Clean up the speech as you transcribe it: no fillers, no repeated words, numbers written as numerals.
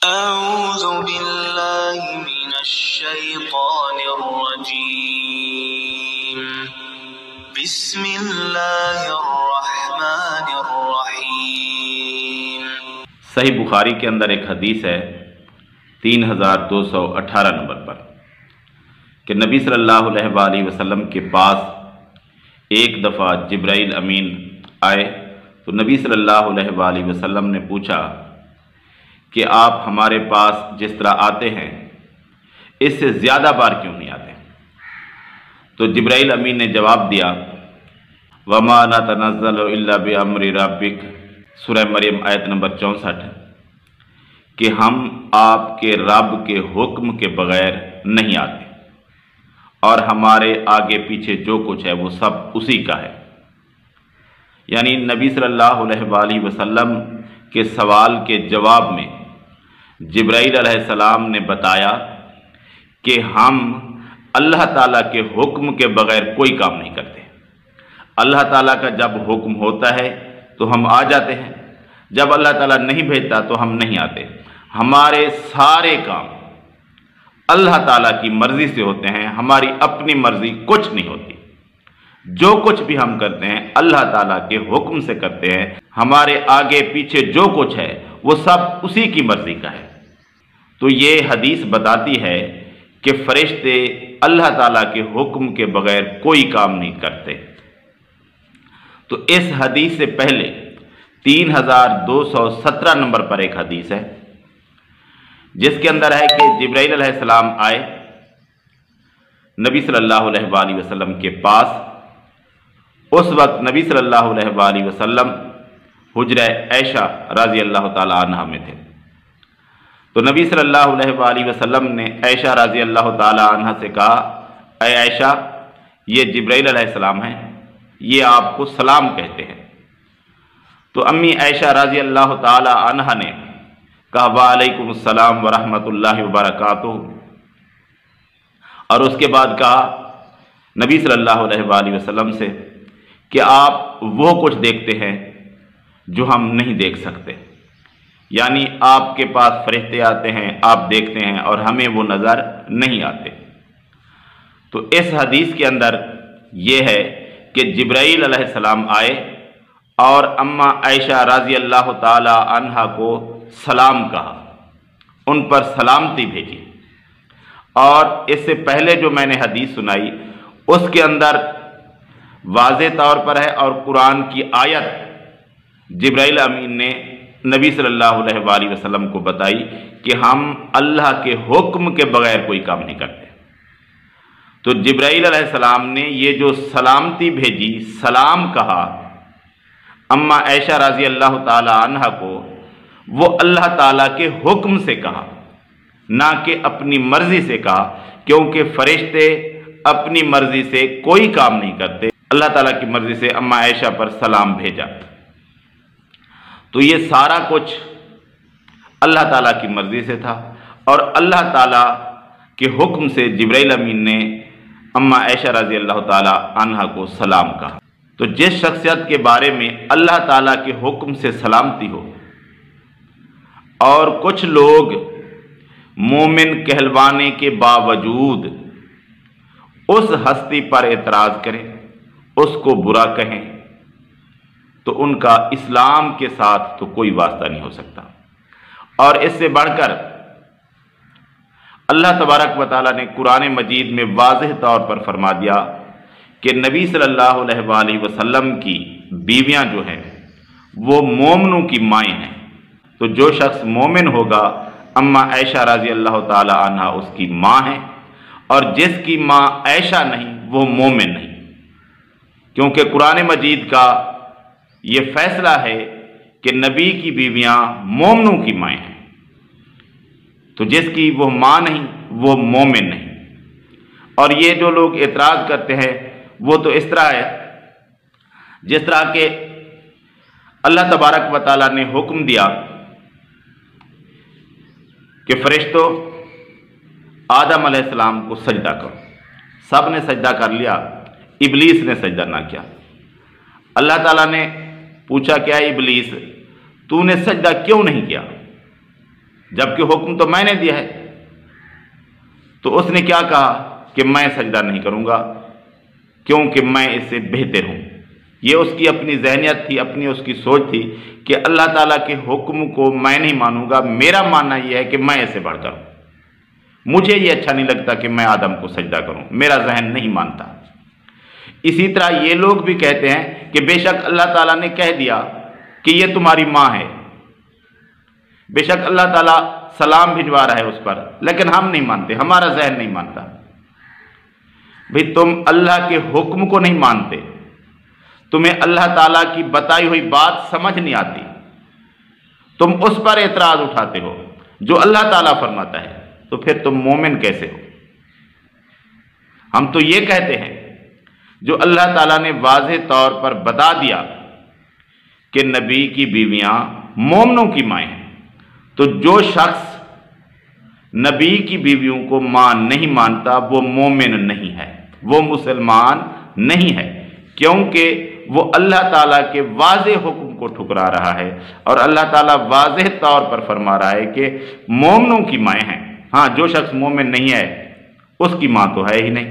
أعوذ بالله من الشيطان الرجيم بسم الله الرحمن الرحیم۔ صحیح بخاری کے اندر ایک حدیث ہے 3218 نمبر پر کہ نبی صلی اللہ علیہ وآلہ وسلم کے پاس ایک دفعہ جبرائیل امین آئے تو نبی صلی اللہ علیہ وآلہ وسلم نے پوچھا کہ آپ ہمارے پاس جس طرح آتے ہیں اس سے زیادہ بار کیوں نہیں آتے؟ تو جبرائیل امین نے جواب دیا وَمَا نَتَنَزَّلُ إِلَّا بِأَمْرِ رَبِّكَ، سورہ مریم آیت نمبر 64، کہ ہم آپ کے رب کے حکم کے بغیر نہیں آتے اور ہمارے آگے پیچھے جو کچھ ہے وہ سب اسی کا ہے۔ یعنی نبی صلی اللہ علیہ وآلہ وسلم کے سوال کے جواب میں جبرائیل علیہ السلام نے بتایا کہ ہم اللہ تعالیٰ کے حکم کے بغیر کوئی کام نہیں کرتے۔ اللہ تعالیٰ کا جب حکم ہوتا ہے تو ہم آ جاتے ہیں، جب اللہ تعالیٰ نہیں بھیجتا تو ہم نہیں آتے۔ ہمارے سارے کام اللہ تعالیٰ کی مرضی سے ہوتے ہیں، ہماری اپنی مرضی کچھ نہیں ہوتی۔ جو کچھ بھی ہم کرتے ہیں اللہ تعالیٰ کے حکم سے کرتے ہیں، ہمارے آگے پیچھے جو کچھ ہے وہ سب اسی کی مرضی کا ہے۔ تو یہ حدیث بتاتی ہے کہ فرشتے اللہ تعالیٰ کے حکم کے بغیر کوئی کام نہیں کرتے۔ تو اس حدیث سے پہلے 3217 نمبر پر ایک حدیث ہے جس کے اندر ہے کہ جبرائیل علیہ السلام آئے نبی صلی اللہ علیہ وآلہ وسلم کے پاس۔ اس وقت نبی صلی اللہ علیہ وآلہ وسلم حجرہ عائشہ رضی اللہ تعالی عنہ میں تھے۔ تو نبی صلی اللہ علیہ وآلہ وسلم نے عائشہ رضی اللہ تعالی عنہ سے کہا اے عائشہ، یہ جبرائیل علیہ السلام ہیں، یہ آپ کو سلام کہتے ہیں۔ تو امی عائشہ رضی اللہ تعالی عنہ نے کہا وعلیکم السلام ورحمۃ اللہ وبرکاتہ، اور اس کے بعد کہا نبی صلی اللہ علیہ وآلہ وسلم سے کہ آپ وہ کچھ دیکھتے ہیں جو ہم نہیں دیکھ سکتے، یعنی آپ کے پاس فرشتے آتے ہیں، آپ دیکھتے ہیں اور ہمیں وہ نظر نہیں آتے۔ تو اس حدیث کے اندر یہ ہے کہ جبرائیل علیہ السلام آئے اور اماں عائشہ رضی اللہ تعالی عنہ کو سلام کہا، ان پر سلامتی بھیجی۔ اور اس سے پہلے جو میں نے حدیث سنائی اس کے اندر واضح طور پر ہے اور قرآن کی آیت جبرائیل امین نے نبی صلی اللہ علیہ وآلہ وسلم کو بتائی کہ ہم اللہ کے حکم کے بغیر کوئی کام نہیں کرتے۔ تو جبرائیل علیہ السلام نے یہ جو سلامتی بھیجی، سلام کہا اماں عائشہ رضی اللہ تعالی عنہ کو، وہ اللہ تعالیٰ کے حکم سے کہا، نہ کہ اپنی مرضی سے کہا، کیونکہ فرشتے اپنی مرضی سے کوئی کام نہیں کرتے۔ اللہ تعالیٰ کی مرضی سے اماں عائشہ پر سلام بھیجا۔ تو یہ سارا کچھ اللہ تعالیٰ کی مرضی سے تھا اور اللہ تعالیٰ کے حکم سے جبرائیل امین نے اماں عائشہ رضی اللہ تعالیٰ عنہ کو سلام کہا۔ تو جس شخصیت کے بارے میں اللہ تعالیٰ کے حکم سے سلامتی ہو اور کچھ لوگ مومن کہلوانے کے باوجود اس ہستی پر اعتراض کریں، اس کو برا کہیں، تو ان کا اسلام کے ساتھ تو کوئی واسطہ نہیں ہو سکتا۔ اور اس سے بڑھ کر اللہ تبارک و تعالیٰ نے قرآن مجید میں واضح طور پر فرما دیا کہ نبی صلی اللہ علیہ وآلہ وسلم کی بیویاں جو ہیں وہ مومنوں کی مائیں ہیں۔ تو جو شخص مومن ہوگا اماں عائشہ رضی اللہ تعالی عنہ اس کی ماں ہیں، اور جس کی ماں عائشہ نہیں وہ مومن نہیں، کیونکہ قرآن مجید کا یہ فیصلہ ہے کہ نبی کی بیویاں مومنوں کی مائیں ہیں، تو جس کی وہ ماں نہیں وہ مومن نہیں۔ اور یہ جو لوگ اعتراض کرتے ہیں وہ تو اس طرح ہے جس طرح کہ اللہ تبارک و تعالیٰ نے حکم دیا کہ فرشتوں آدم علیہ السلام کو سجدہ کرو، سب نے سجدہ کر لیا، ابلیس نے سجدہ نہ کیا۔ اللہ تعالیٰ نے پوچھا کیا ابلیس تو نے سجدہ کیوں نہیں کیا؟ جبکہ حکم تو میں نے دیا ہے۔ تو اس نے کیا کہا کہ میں سجدہ نہیں کروں گا کیونکہ میں اس سے بہتر ہوں۔ یہ اس کی اپنی ذہنیت تھی، اپنی اس کی سوچ تھی کہ اللہ تعالیٰ کے حکم کو میں نہیں مانوں گا، میرا ماننا یہ ہے کہ میں اس سے بڑھ کر ہوں، مجھے یہ اچھا نہیں لگتا کہ میں آدم کو سجدہ کروں، میرا ذہن نہیں مانتا۔ اسی طرح یہ لوگ بھی کہتے ہیں کہ بے شک اللہ تعالیٰ نے کہہ دیا کہ یہ تمہاری ماں ہے، بے شک اللہ تعالیٰ سلام بھجوا رہا ہے اس پر، لیکن ہم نہیں مانتے، ہمارا ذہن نہیں مانتا۔ بھئی تم اللہ کے حکم کو نہیں مانتے، تمہیں اللہ تعالیٰ کی بتائی ہوئی بات سمجھ نہیں آتی، تم اس پر اعتراض اٹھاتے ہو جو اللہ تعالیٰ فرماتا ہے، تو پھر تم مومن کیسے ہو؟ ہم تو یہ کہتے ہیں جو اللہ تعالیٰ نے واضح طور پر بتا دیا کہ نبی کی بیویاں مومنوں کی مائیں ہیں، تو جو شخص نبی کی بیویوں کو ماں نہیں مانتا وہ مومن نہیں ہے، وہ مسلمان نہیں ہے، کیونکہ وہ اللہ تعالیٰ کے واضح حکم کو ٹھکرا رہا ہے، اور اللہ تعالیٰ واضح طور پر فرما رہا ہے کہ مومنوں کی مائیں ہیں۔ ہاں جو شخص مومن نہیں ہے اس کی ماں تو ہے ہی نہیں۔